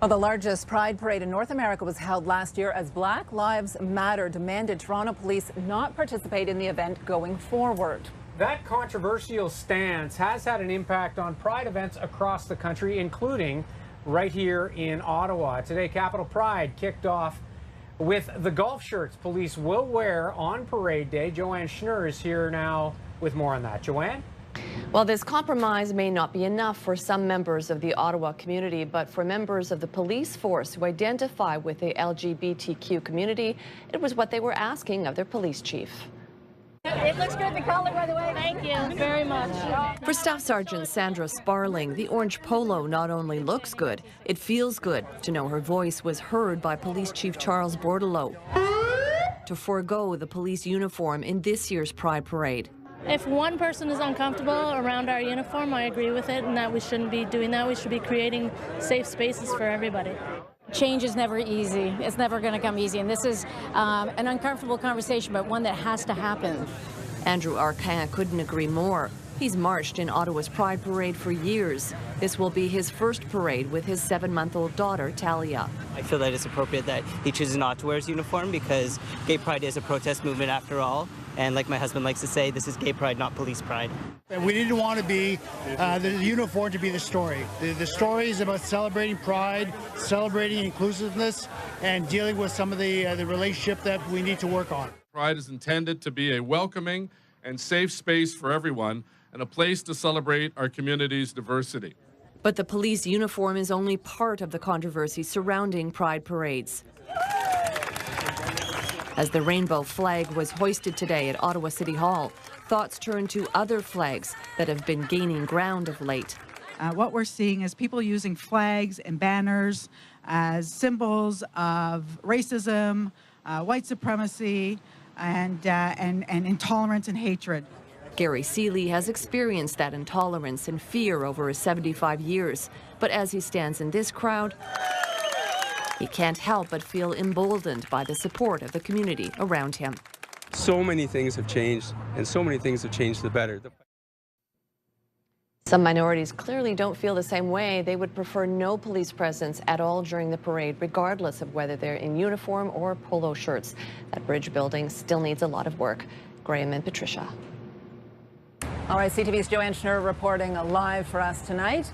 Well, the largest Pride parade in North America was held last year as Black Lives Matter demanded Toronto police not participate in the event going forward. That controversial stance has had an impact on Pride events across the country, including right here in Ottawa. Today, Capital Pride kicked off with the golf shirts police will wear on parade day. Joanne Schnurr is here now with more on that. Joanne? Well, this compromise may not be enough for some members of the Ottawa community, but for members of the police force who identify with the LGBTQ community, it was what they were asking of their police chief. It looks good, the color, by the way. Thank you very much. For Staff Sergeant Sandra Sparling, the orange polo not only looks good, it feels good to know her voice was heard by Police Chief Charles Bordelot to forego the police uniform in this year's Pride Parade. If one person is uncomfortable around our uniform, I agree with it, and that we shouldn't be doing that. We should be creating safe spaces for everybody. Change is never easy. It's never going to come easy, and this is an uncomfortable conversation, but one that has to happen. Andrew Arcan couldn't agree more. He's marched in Ottawa's Pride Parade for years. This will be his first parade with his 7-month-old daughter, Talia. I feel that it's appropriate that he chooses not to wear his uniform because gay pride is a protest movement after all. And like my husband likes to say, this is gay pride, not police pride. We didn't want to be the uniform to be the story. The story is about celebrating pride, celebrating inclusiveness, and dealing with some of the relationship that we need to work on. Pride is intended to be a welcoming and safe space for everyone and a place to celebrate our community's diversity. But the police uniform is only part of the controversy surrounding Pride parades. As the rainbow flag was hoisted today at Ottawa City Hall, thoughts turned to other flags that have been gaining ground of late. What we're seeing is people using flags and banners as symbols of racism, white supremacy, and intolerance and hatred. Gary Seeley has experienced that intolerance and fear over his 75 years, but as he stands in this crowd, he can't help but feel emboldened by the support of the community around him. So many things have changed, and so many things have changed for the better. Some minorities clearly don't feel the same way. They would prefer no police presence at all during the parade, regardless of whether they're in uniform or polo shirts. That bridge building still needs a lot of work. Graham and Patricia. All right, CTV's Joanne Schnurr reporting live for us tonight.